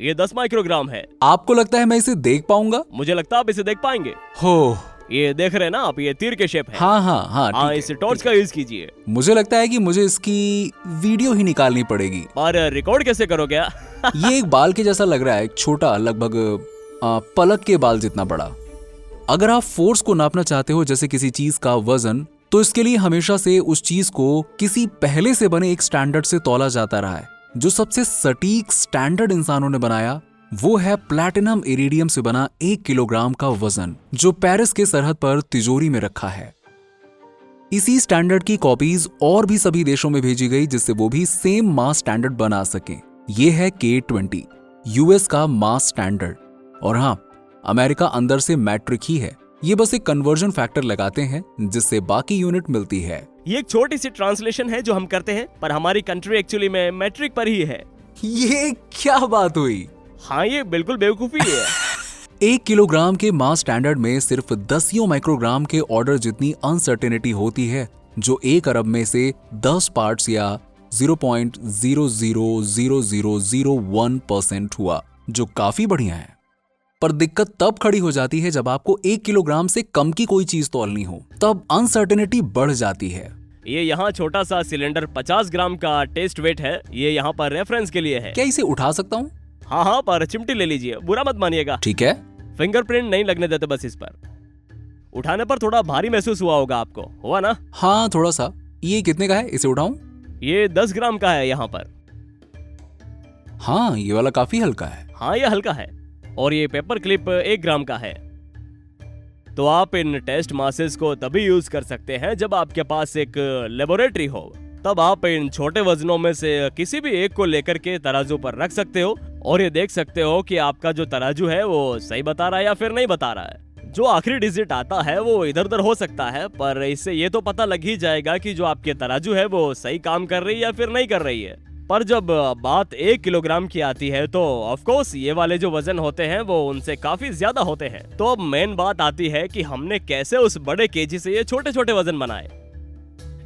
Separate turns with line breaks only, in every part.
ये 10 माइक्रोग्राम है।
आपको लगता है मैं इसे देख पाऊंगा?
मुझे लगता है आप इसे देख पाएंगे।
हो,
ये देख रहे हैं ना आप, ये तीर के शेप है।
हाँ हाँ हाँ,
हाँ,
ठीक है,
इस टॉर्च
ठीक
का
है।
यूज कीजिए।
मुझे लगता है कि मुझे इसकी वीडियो ही निकालनी पड़ेगी।
और रिकॉर्ड कैसे करोगे?
ये एक बाल के जैसा लग रहा है, एक छोटा, लगभग पलक के बाल जितना बड़ा। अगर आप फोर्स को नापना चाहते हो, जैसे किसी चीज का वजन, तो इसके लिए हमेशा से उस चीज को किसी पहले से बने एक स्टैंडर्ड से तौला जाता रहा है। जो सबसे सटीक स्टैंडर्ड इंसानों ने बनाया वो है प्लैटिनम इरिडियम से बना 1 किलोग्राम का वजन, जो पेरिस के सरहद पर तिजोरी में रखा है। इसी स्टैंडर्ड की कॉपीज और भी सभी देशों में भेजी गई, जिससे वो भी सेम मास स्टैंडर्ड बना सके। ये है K20, यूएस का मास स्टैंडर्ड। और हाँ, अमेरिका अंदर से मैट्रिक ही है। ये बस एक कन्वर्जन फैक्टर लगाते हैं जिससे बाकी यूनिट मिलती है।
ये एक छोटी सी ट्रांसलेशन है जो हम करते हैं, पर हमारी कंट्री एक्चुअली में मैट्रिक पर ही है।
ये क्या बात हुई?
हाँ, ये बिल्कुल बेवकूफी है।
1 किलोग्राम के मास स्टैंडर्ड में सिर्फ 10 माइक्रोग्राम के ऑर्डर जितनी अनसर्टेनिटी होती है, जो 1 अरब में से 10 पार्ट्स या 0.000001% हुआ, जो काफी बढ़िया है। पर दिक्कत तब खड़ी हो जाती है जब आपको 1 किलोग्राम से कम की कोई चीज तौलनी हो, तब अनसर्टेनिटी बढ़ जाती है।
ये यहाँ छोटा सा सिलेंडर 50 ग्राम का टेस्ट वेट है। ये यहाँ पर रेफरेंस के लिए है।
क्या इसे उठा सकता हूँ?
हाँ हाँ, पर चिमटी ले लीजिए, बुरा मत मानिएगा।
ठीक है।
फिंगरप्रिंट नहीं लगने देते बस इस पर। उठाने पर थोड़ा भारी महसूस हुआ होगा आपको, हुआ ना?
हाँ, थोड़ा सा। ये कितने का है? इसे उठाऊं?
ये 10 ग्राम का है यहाँ पर।
हाँ, ये वाला काफी हल्का है।
हाँ, ये हल्का है। और ये पेपर क्लिप 1 ग्राम का है। तो आप इन टेस्ट मासेस को तभी यूज कर सकते हैं जब आपके पास एक लेबोरेटरी हो। तब आप इन छोटे वजनों में से किसी भी एक को लेकर के तराजू पर रख सकते हो और ये देख सकते हो कि आपका जो तराजू है वो सही बता रहा है या फिर नहीं बता रहा है। जो आखिरी डिजिट आता है वो इधर उधर हो सकता है, पर इससे ये तो पता लग ही जाएगा कि जो आपके तराजू है वो सही काम कर रही है या फिर नहीं कर रही है। पर जब बात 1 किलोग्राम की आती है तो ऑफ कोर्स ये वाले जो वजन होते हैं वो उनसे काफी ज्यादा होते हैं। तो अब मेन बात आती है कि हमने कैसे उस बड़े केजी से ये छोटे छोटे वजन बनाए।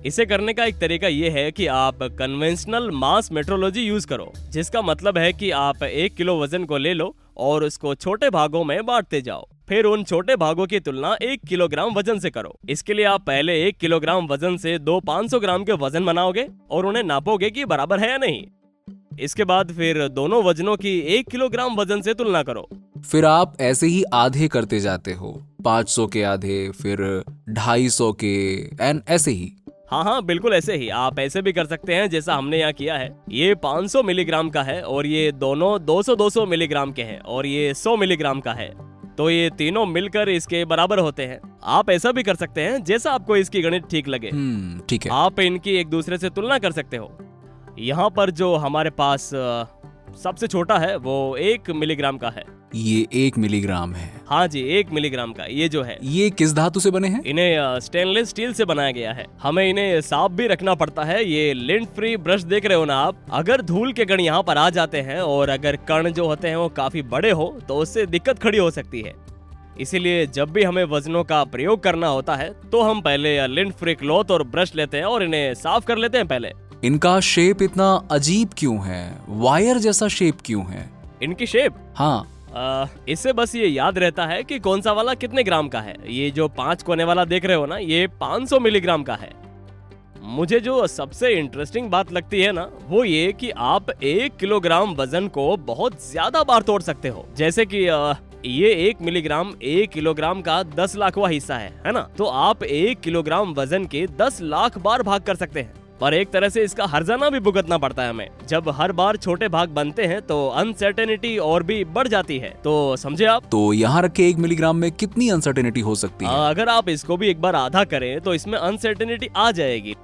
इसे करने का एक तरीका ये है कि आप कन्वेंशनल मास मेट्रोलॉजी यूज करो, जिसका मतलब है कि आप 1 किलो वजन को ले लो और उसको छोटे भागों में बांटते जाओ। फिर उन छोटे भागों की तुलना 1 किलोग्राम वजन से करो। इसके लिए आप पहले 1 किलोग्राम वजन से 2 500 ग्राम के वजन बनाओगे और उन्हें नापोगे कि बराबर है या नहीं। इसके बाद फिर दोनों वजनों की 1 किलोग्राम वजन से तुलना करो।
फिर आप ऐसे ही आधे करते जाते हो, 500 के आधे, फिर 250 के, एंड ऐसे ही।
हाँ हाँ, बिल्कुल ऐसे ही। आप ऐसे भी कर सकते हैं जैसा हमने यहाँ किया है। ये 500 मिलीग्राम का है और ये दोनों 200-200 मिलीग्राम के हैं और ये 100 मिलीग्राम का है। तो ये तीनों मिलकर इसके बराबर होते हैं। आप ऐसा भी कर सकते हैं जैसा आपको इसकी गणित ठीक लगे।
ठीक है।
आप इनकी एक दूसरे से तुलना कर सकते हो। यहाँ पर जो हमारे पास सबसे छोटा है वो 1 मिलीग्राम का है।
ये 1 मिलीग्राम है?
हाँ जी, 1 मिलीग्राम का ये जो है।
ये किस धातु से बने हैं?
इन्हें स्टेनलेस स्टील से बनाया गया है। हमें इन्हें साफ भी रखना पड़ता है। ये लिंट फ्री ब्रश देख रहे हो ना आप? अगर धूल के कण यहाँ पर आ जाते हैं और अगर कण जो होते हैं वो काफी बड़े हो तो उससे दिक्कत खड़ी हो सकती है। इसीलिए जब भी हमें वजनों का प्रयोग करना होता है तो हम पहले लिंट फ्री क्लॉथ और ब्रश लेते हैं और इन्हें साफ कर लेते हैं पहले।
इनका शेप इतना अजीब क्यों है? वायर जैसा शेप क्यों है?
इनकी शेप?
हाँ,
इससे बस ये याद रहता है कि कौन सा वाला कितने ग्राम का है। ये जो 5 कोने वाला देख रहे हो ना, ये 500 मिलीग्राम का है। मुझे जो सबसे इंटरेस्टिंग बात लगती है ना, वो ये कि आप 1 किलोग्राम वजन को बहुत ज्यादा बार तोड़ सकते हो। जैसे कि ये 1 मिलीग्राम 1 किलोग्राम का 10 लाखवां हिस्सा है ना? तो आप 1 किलोग्राम वजन के 10 लाख बार भाग कर सकते हैं। पर एक तरह से इसका हर्जाना भी भुगतना पड़ता है हमें। जब हर बार छोटे भाग बनते हैं तो अनसर्टेनिटी और भी बढ़ जाती है। तो समझे आप?
तो यहाँ रखे 1 मिलीग्राम में कितनी अनसर्टेनिटी हो सकती है?
अगर आप इसको भी एक बार आधा करें तो इसमें अनसर्टेनिटी आ जाएगी।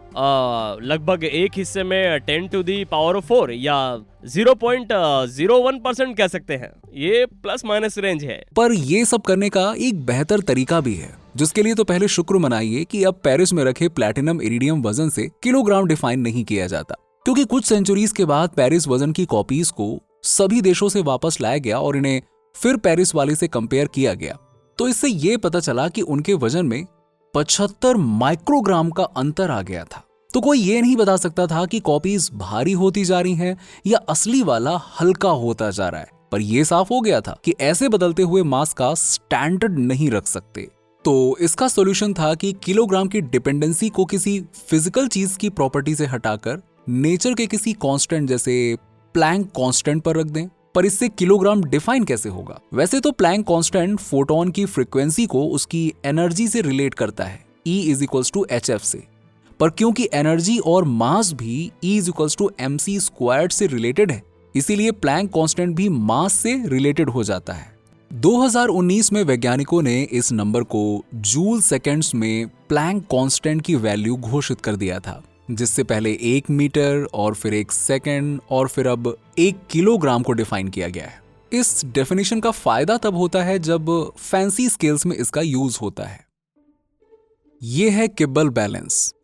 लगभग एक हिस्से में 10 टू दी पावर 4 या 0.01% कह सकते हैं। ये प्लस माइनस रेंज है।
पर ये सब करने का एक बेहतर तरीका भी है, जिसके लिए तो पहले शुक्र मनाइए कि अब पेरिस में रखे प्लैटिनम इरिडियम वजन से किलोग्राम डिफाइन नहीं किया जाता। क्योंकि कुछ सेंचुरीज के बाद पेरिस वजन की कॉपीज को सभी देशों से वापस लाया गया और इन्हें फिर पेरिस वाले से कंपेयर किया गया। तो इससे ये पता चला कि उनके वजन में 75 माइक्रोग्राम का अंतर आ गया था। तो कोई ये नहीं बता सकता था कि कॉपीज भारी होती जा रही हैं या असली वाला हल्का होता जा रहा है। पर यह साफ हो गया था कि ऐसे बदलते हुए मास का स्टैंडर्ड नहीं रख सकते। तो इसका सॉल्यूशन था कि किलोग्राम की डिपेंडेंसी को किसी फिजिकल चीज की प्रॉपर्टी से हटाकर नेचर के किसी कांस्टेंट जैसे प्लैंक कांस्टेंट पर रख दें। पर इससे किलोग्राम डिफाइन कैसे होगा? वैसे तो प्लैंक कांस्टेंट फोटोन की फ्रीक्वेंसी को उसकी एनर्जी से रिलेट करता है, E = hf से। पर क्योंकि एनर्जी और मास भी E = mc² से रिलेटेड है, इसीलिए प्लैंक कांस्टेंट भी मास से रिलेटेड हो जाता है। 2019 में वैज्ञानिकों ने इस नंबर को जूल सेकेंड्स में प्लैंक कांस्टेंट की वैल्यू घोषित कर दिया था, जिससे पहले 1 मीटर और फिर 1 सेकेंड और फिर अब 1 किलोग्राम को डिफाइन किया गया है। इस डेफिनेशन का फायदा तब होता है जब फैंसी स्केल्स में इसका यूज होता है। यह है किब्बल बैलेंस।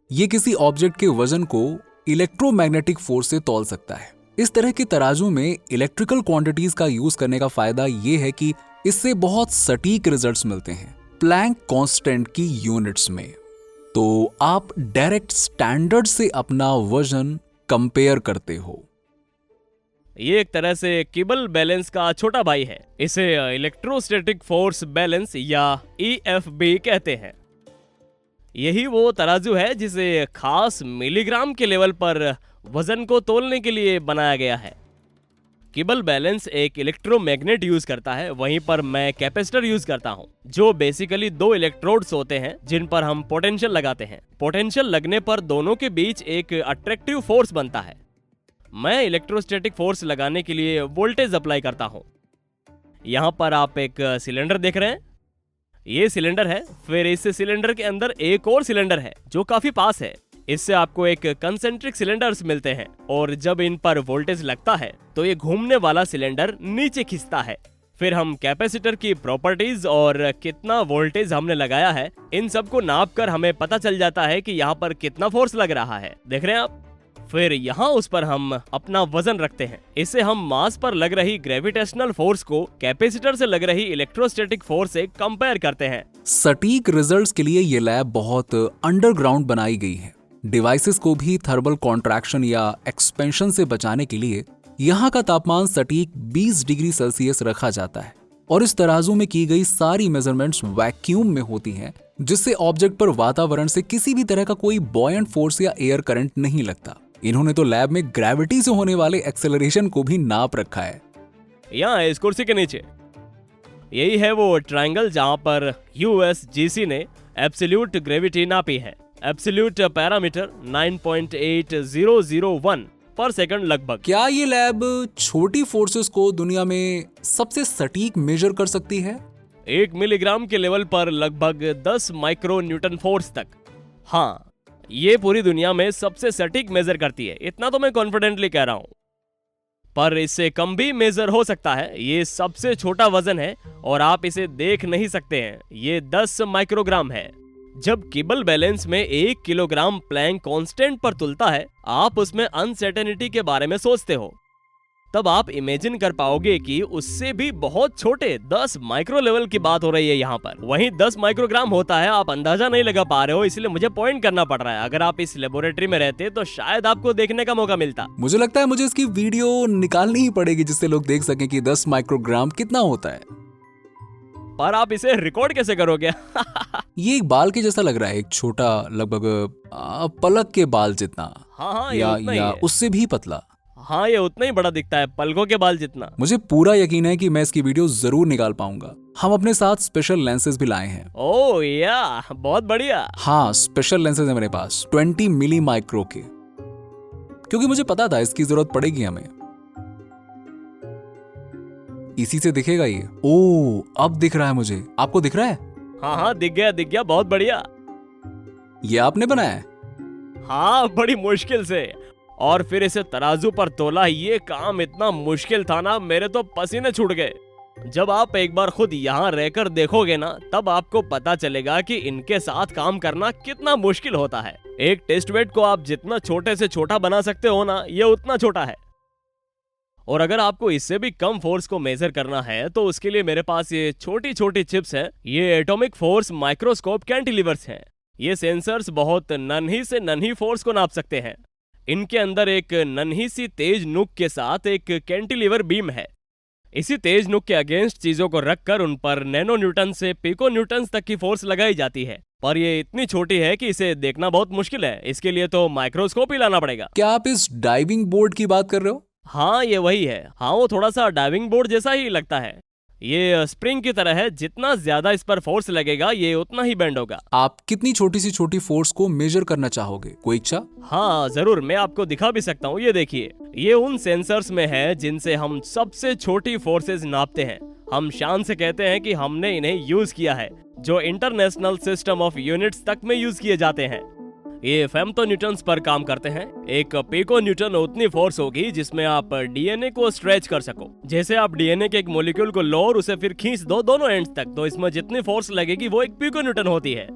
ये किसी ऑब्जेक्ट के वजन को इलेक्ट्रोमैग्नेटिक फोर्स से तौल सकता है। इस तरह के तराजू में इलेक्ट्रिकल क्वांटिटीज का यूज करने का फायदा यह है कि इससे बहुत सटीक रिजल्ट्स मिलते हैं प्लैंक कांस्टेंट की यूनिट्स में। तो आप डायरेक्ट स्टैंडर्ड से अपना वजन कंपेयर करते हो।
ये एक तरह से किबल बैलेंस का छोटा भाई है। इसे इलेक्ट्रोस्टैटिक फोर्स बैलेंस या EFB कहते हैं। यही वो तराजू है जिसे खास मिलीग्राम के लेवल पर वजन को तोलने के लिए बनाया गया है। किबल बैलेंस एक इलेक्ट्रोमैग्नेट यूज करता है, वहीं पर मैं कैपेसिटर यूज करता हूं, जो बेसिकली 2 इलेक्ट्रोड्स होते हैं जिन पर हम पोटेंशियल लगाते हैं। पोटेंशियल लगने पर दोनों के बीच एक अट्रैक्टिव फोर्स बनता है। मैं इलेक्ट्रोस्टैटिक फोर्स लगाने के लिए वोल्टेज अप्लाई करता हूं। यहां पर आप एक सिलेंडर देख रहे हैं, ये सिलेंडर है। फिर इस सिलेंडर के अंदर एक और सिलेंडर है जो काफी पास है। इससे आपको एक कंसेंट्रिक सिलेंडर्स मिलते हैं और जब इन पर वोल्टेज लगता है तो ये घूमने वाला सिलेंडर नीचे खिंचता है। फिर हम कैपेसिटर की प्रॉपर्टीज और कितना वोल्टेज हमने लगाया है, इन सब को नाप कर हमें पता चल जाता है कि यहाँ पर कितना फोर्स लग रहा है। देख रहे हैं आप? फिर यहाँ उस पर हम अपना वजन रखते हैं। इससे हम मास पर लग रही ग्रेविटेशनल फोर्स को कैपेसिटर से लग रही इलेक्ट्रोस्टैटिक फोर्स से कंपेयर करते हैं।
सटीक रिजल्ट्स के लिए ये लैब बहुत अंडरग्राउंड बनाई गई है। डिवाइसेस को भी थर्मल कॉन्ट्रैक्शन या एक्सपेंशन से बचाने के लिए यहाँ का तापमान सटीक 20 डिग्री सेल्सियस रखा जाता है और इस तराजू में की गई सारी मेजरमेंट्स वैक्यूम में होती हैं, जिससे ऑब्जेक्ट पर वातावरण से किसी भी तरह का कोई बॉयंट फोर्स या एयर करंट नहीं लगता। इन्होंने तो लैब में ग्रेविटी से होने वाले एक्सेलरेशन को भी नाप रखा है।
यहाँ इस कुर्सी के नीचे यही है वो ट्रायंगल जहाँ पर USGC ने एब्सोल्यूट ग्रेविटी नापी है। एब्सोल्यूट पैरामीटर 9.8001 पर सेकंड लगभग।
क्या ये लैब छोटी फोर्सेस को दुनिया में सबसे सटीक मेजर कर सकती है?
1 मिलीग्राम के लेवल पर लगभग 10 माइक्रो न्यूटन फोर्स तक। हाँ, ये पूरी दुनिया में सबसे सटीक मेजर करती है, इतना तो मैं कॉन्फिडेंटली कह रहा हूं। पर इससे कम भी मेजर हो सकता है। ये सबसे छोटा वजन है और आप इसे देख नहीं सकते हैं। ये 10 माइक्रोग्राम है। जब किबल बैलेंस में 1 किलोग्राम प्लैंक कांस्टेंट पर तुलता है, आप उसमें अनसर्टेनिटी के बारे में सोचते हो, तब आप इमेजिन कर पाओगे कि उससे भी बहुत छोटे 10 माइक्रो लेवल की बात हो रही है यहाँ पर। वहीं 10 माइक्रोग्राम होता है, आप अंदाजा नहीं लगा पा रहे हो, इसलिए मुझे पॉइंट करना पड़ रहा है। अगर आप इस लेबोरेटरी में रहते तो शायद आपको देखने का मौका मिलता।
मुझे लगता है मुझे इसकी वीडियो निकालनी ही पड़ेगी जिससे लोग देख सकें कि 10 माइक्रोग्राम कितना होता है।
पर आप इसे रिकॉर्ड कैसे करोगे?
ये एक बाल के जैसा लग रहा है, एक छोटा लगभग पलक के बाल जितना।
हाँ,
या उससे भी पतला।
हाँ, ये उतना ही बड़ा दिखता है, पलकों के बाल जितना।
मुझे पूरा यकीन है कि मैं इसकी वीडियो जरूर निकाल पाऊंगा। हम अपने साथ स्पेशल लेंसेज भी लाए हैं।
ओह या, बहुत बढ़िया।
हाँ, स्पेशल लेंसेज है मेरे पास 20 मिली माइक्रो के, क्योंकि मुझे पता था इसकी जरूरत पड़ेगी हमें। इसी से दिखेगा ये। ओह, अब दिख रहा है मुझे। आपको दिख रहा है?
हाँ, दिख गया, बहुत बढ़िया।
ये आपने बनाया है?
हाँ, बड़ी मुश्किल से। और फिर इसे तराजू पर तोला। ये काम इतना मुश्किल था ना, मेरे तो पसीने छूट गए। जब आप एक बार खुद यहाँ रहकर देखोगे ना, तब आपको पता चलेगा कि इनके साथ काम करना कितना मुश्किल होता है। एक टेस्ट बेड को आप जितना छोटे से छोटा बना सकते हो ना, ये उतना छोटा है। और अगर आपको इससे भी कम फोर्स को मेजर करना है तो उसके लिए मेरे पास ये छोटी छोटी चिप्स हैं। ये एटॉमिक फोर्स माइक्रोस्कोप कैंटिलीवर्स हैं। ये सेंसर्स बहुत नन्ही से नन्ही फोर्स को नाप सकते हैं। इनके अंदर एक नन्ही सी तेज नुक के साथ एक कैंटिलीवर बीम है। इसी तेज नुक के अगेंस्ट चीजों को रखकर उन पर नैनो न्यूटन से पिको न्यूटन तक की फोर्स लगाई जाती है, पर ये इतनी छोटी है कि इसे देखना बहुत मुश्किल है। इसके लिए तो माइक्रोस्कोप ही लाना पड़ेगा।
क्या आप इस डाइविंग बोर्ड की बात कर रहे हो?
हाँ, ये वही है। हाँ, वो थोड़ा सा डाइविंग बोर्ड जैसा ही लगता है। ये स्प्रिंग की तरह है, जितना ज्यादा इस पर फोर्स लगेगा ये उतना ही बेंड होगा।
आप कितनी छोटी सी छोटी फोर्स को मेजर करना चाहोगे? कोई इच्छा?
हाँ जरूर, मैं आपको दिखा भी सकता हूँ। ये देखिए, ये उन सेंसर्स में है जिनसे हम सबसे छोटी फोर्सेस नापते हैं। हम शान से कहते हैं कि हमने इन्हें यूज किया है, जो इंटरनेशनल सिस्टम ऑफ यूनिट्स तक में यूज किए जाते हैं। ये फेम्टो न्यूटन्स पर काम करते हैं। एक पिको न्यूटन उतनी फोर्स होगी जिसमें आप डीएनए को स्ट्रेच कर सको। जैसे आप डीएनए के एक मॉलिक्यूल को लो और उसे फिर खींच दो दोनों एंड्स तक, तो इसमें जितनी फोर्स लगेगी वो एक पिको न्यूटन होती है।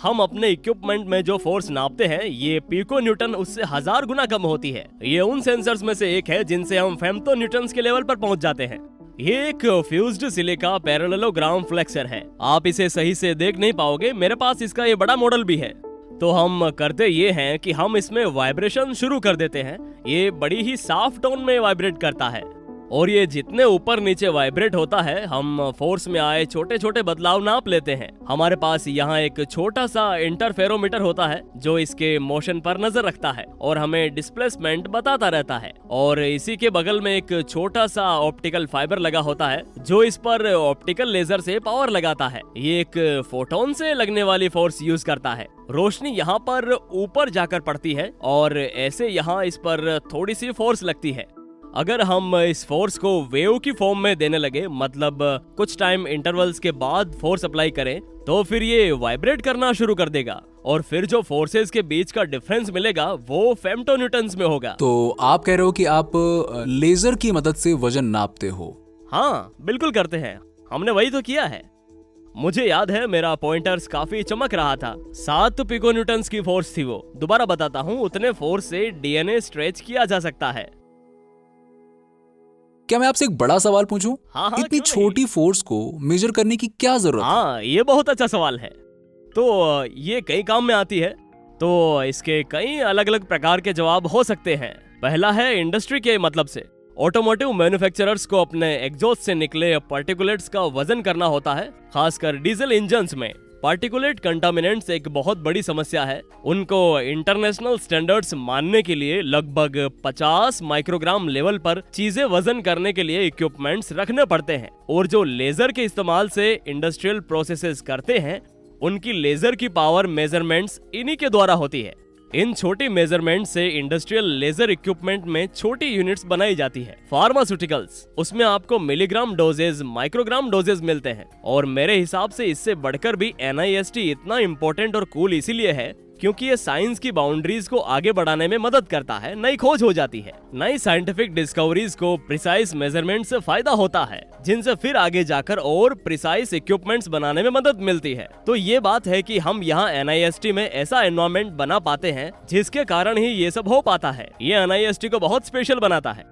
हम अपने इक्विपमेंट में जो फोर्स नापते हैं, ये पिको न्यूटन उससे 1000 गुना कम होती है। ये उन सेंसर्स में से एक है जिनसे हम फेम्टो न्यूटन्स के लेवल पर पहुंच जाते हैं। ये एक फ्यूज्ड सिलिका पैरेललोग्राम फ्लेक्सर है। आप इसे सही से देख नहीं पाओगे, मेरे पास इसका ये बड़ा मॉडल भी है। तो हम करते ये हैं कि हम इसमें वाइब्रेशन शुरू कर देते हैं। ये बड़ी ही साफ टोन में वाइब्रेट करता है, और ये जितने ऊपर नीचे वाइब्रेट होता है, हम फोर्स में आए छोटे छोटे बदलाव नाप लेते हैं। हमारे पास यहाँ एक छोटा सा इंटरफेरोमीटर होता है जो इसके मोशन पर नजर रखता है और हमें डिस्प्लेसमेंट बताता रहता है। और इसी के बगल में एक छोटा सा ऑप्टिकल फाइबर लगा होता है जो इस पर ऑप्टिकल लेजर से पावर लगाता है। ये एक फोटोन से लगने वाली फोर्स यूज करता है। रोशनी यहाँ पर ऊपर जाकर पड़ती है और ऐसे यहाँ इस पर थोड़ी सी फोर्स लगती है। अगर हम इस फोर्स को वेव की फॉर्म में देने लगे, मतलब कुछ टाइम इंटरवल्स के बाद फोर्स अप्लाई करें, तो फिर ये वाइब्रेट करना शुरू कर देगा और फिर जो फोर्सेस के बीच का डिफरेंस मिलेगा वो फेम्टो न्यूटन्स में होगा।
तो आप कह रहे हो कि आप लेजर की मदद से वजन नापते हो?
हाँ बिल्कुल करते हैं, हमने वही तो किया है। मुझे याद है मेरा पॉइंटर्स काफी चमक रहा था। 7 पिको न्यूटन्स की फोर्स थी वो। दोबारा बताता हूँ, उतने फोर्स से डीएनए स्ट्रेच किया जा सकता है।
क्या मैं आपसे एक बड़ा सवाल पूछूं?
हाँ,
इतनी
क्यों नहीं?
छोटी फोर्स को मेजर करने की क्या जरूरत है?
हाँ, ये बहुत अच्छा सवाल है। तो ये कई काम में आती है, तो इसके कई अलग अलग प्रकार के जवाब हो सकते हैं। पहला है इंडस्ट्री के मतलब से। ऑटोमोटिव मैन्युफैक्चरर्स को अपने एग्जॉस्ट से निकले पार्टिकुलेट्स का वजन करना होता है। खासकर डीजल इंजन्स में पार्टिकुलेट कंटामिनेंट्स एक बहुत बड़ी समस्या है। उनको इंटरनेशनल स्टैंडर्ड्स मानने के लिए लगभग 50 माइक्रोग्राम लेवल पर चीजें वजन करने के लिए इक्विपमेंट्स रखने पड़ते हैं। और जो लेजर के इस्तेमाल से इंडस्ट्रियल प्रोसेसेस करते हैं, उनकी लेजर की पावर मेजरमेंट्स इन्हीं के द्वारा होती है। इन छोटी मेजरमेंट से इंडस्ट्रियल लेजर इक्विपमेंट में छोटी यूनिट्स बनाई जाती है। फार्मास्यूटिकल्स, उसमें आपको मिलीग्राम डोजेज, माइक्रोग्राम डोजेज मिलते हैं। और मेरे हिसाब से इससे बढ़कर भी NIST इतना इम्पोर्टेंट और कूल इसीलिए है क्योंकि ये साइंस की बाउंड्रीज को आगे बढ़ाने में मदद करता है। नई खोज हो जाती है, नई साइंटिफिक डिस्कवरीज को प्रिसाइज मेजरमेंट से फायदा होता है, जिनसे फिर आगे जाकर और प्रिसाइज इक्विपमेंट्स बनाने में मदद मिलती है। तो ये बात है कि हम यहाँ NIST में ऐसा एनवायरनमेंट बना पाते हैं जिसके कारण ही ये सब हो पाता है। ये NIST को बहुत स्पेशल बनाता है।